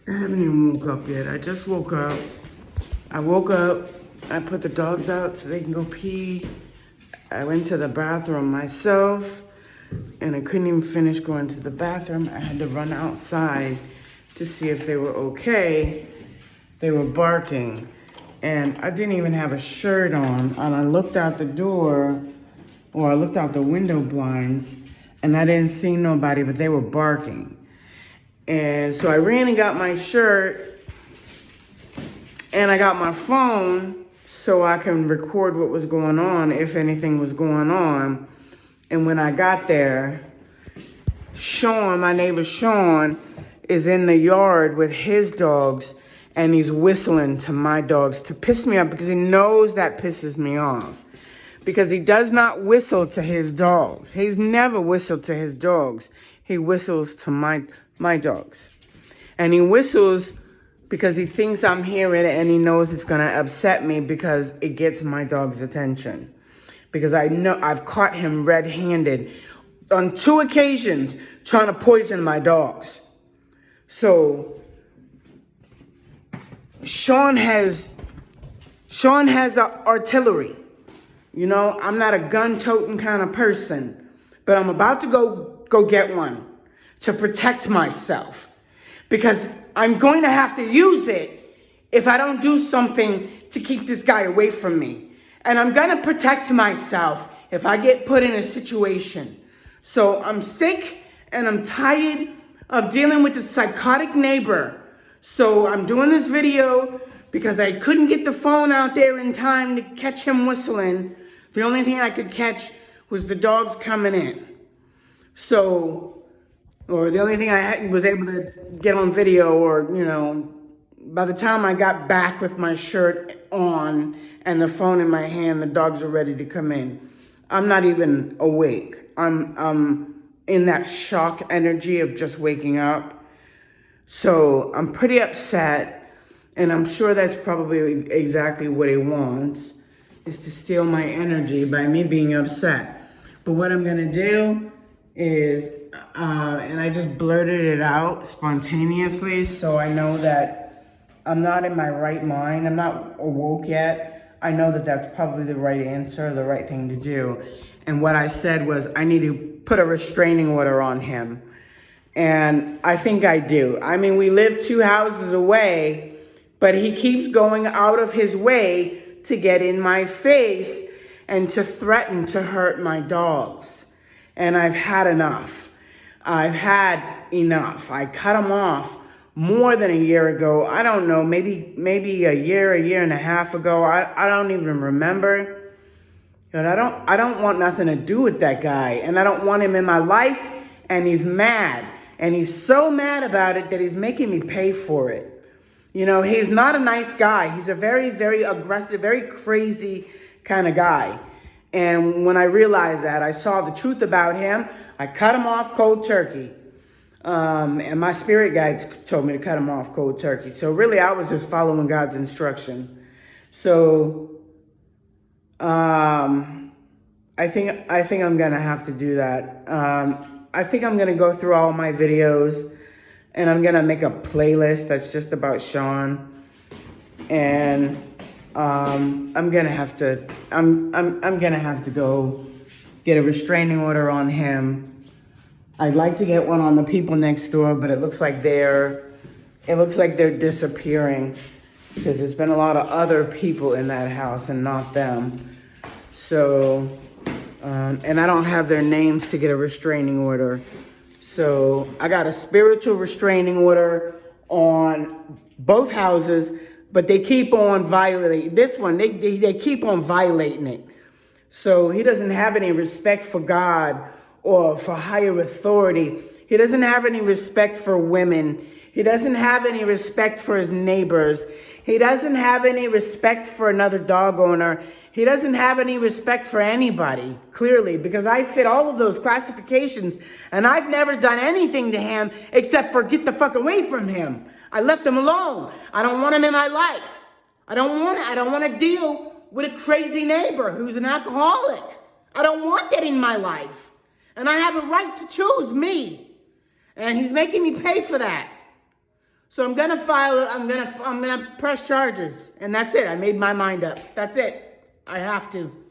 I haven't even woke up yet. I just woke up. I woke up. I put the dogs out so they can go pee. I went to the bathroom myself, and I couldn't even finish going to the bathroom. I had to run outside to see if they were okay. They were barking, and I didn't even have a shirt on. And I looked out the door, or I looked out the window blinds, and I didn't see nobody, but they were barking. And so I ran and got my shirt, and I got my phone so I can record what was going on, if anything was going on. And when I got there, Shawn, my neighbor Shawn, is in the yard with his dogs, and he's whistling to my dogs to piss me off, because he knows that pisses me off. Because he does not whistle to his dogs. He's never whistled to his dogs. He whistles to my dogs. And he whistles because he thinks I'm hearing it, and he knows it's going to upset me because it gets my dog's attention. Because I know I've caught him red-handed on 2 occasions trying to poison my dogs. So Shawn has artillery. You know, I'm not a gun-toting kind of person, but I'm about to go get one to protect myself, because I'm going to have to use it if I don't do something to keep this guy away from me. And I'm going to protect myself if I get put in a situation. So I'm sick and I'm tired of dealing with this psychotic neighbor. So I'm doing this video because I couldn't get the phone out there in time to catch him whistling. The only thing I could catch was the dogs coming in. So, or the only thing I was able to get on video, or, you know, by the time I got back with my shirt on and the phone in my hand, the dogs are ready to come in. I'm not even awake. I'm in that shock energy of just waking up. So I'm pretty upset, and I'm sure that's probably exactly what he wants, is to steal my energy by me being upset. But what I'm gonna do is, and I just blurted it out spontaneously, so I know that I'm not in my right mind. I'm not awoke yet. I know that that's probably the right answer, the right thing to do. And what I said was, I need to put a restraining order on him. And I think I do. I mean, we live 2 houses away, but he keeps going out of his way to get in my face and to threaten to hurt my dogs. And I've had enough. I've had enough. I cut him off more than a year ago. I don't know, maybe a year and a half ago. I don't even remember. But I don't want nothing to do with that guy. And I don't want him in my life. And he's mad. And he's so mad about it that he's making me pay for it. You know, he's not a nice guy. He's a very, very aggressive, very crazy kind of guy. And when I realized that, I saw the truth about him, I cut him off cold turkey. And my spirit guide told me to cut him off cold turkey. So really, I was just following God's instruction. So I think I'm gonna have to do that. I think I'm gonna go through all my videos, and I'm gonna make a playlist that's just about Shawn. And I'm gonna have to go get a restraining order on him. I'd like to get one on the people next door, but it looks like they're disappearing, because there's been a lot of other people in that house and not them. So, and I don't have their names to get a restraining order. So I got a spiritual restraining order on both houses, but they keep on violating this one. They keep on violating it. So he doesn't have any respect for God or for higher authority. He doesn't have any respect for women. He doesn't have any respect for his neighbors. He doesn't have any respect for another dog owner. He doesn't have any respect for anybody, clearly, because I fit all of those classifications, and I've never done anything to him except for get the fuck away from him. I left him alone. I don't want him in my life. I don't want to deal with a crazy neighbor who's an alcoholic. I don't want that in my life. And I have a right to choose me. And he's making me pay for that. So I'm gonna press charges, and that's it. I made my mind up. That's it. I have to.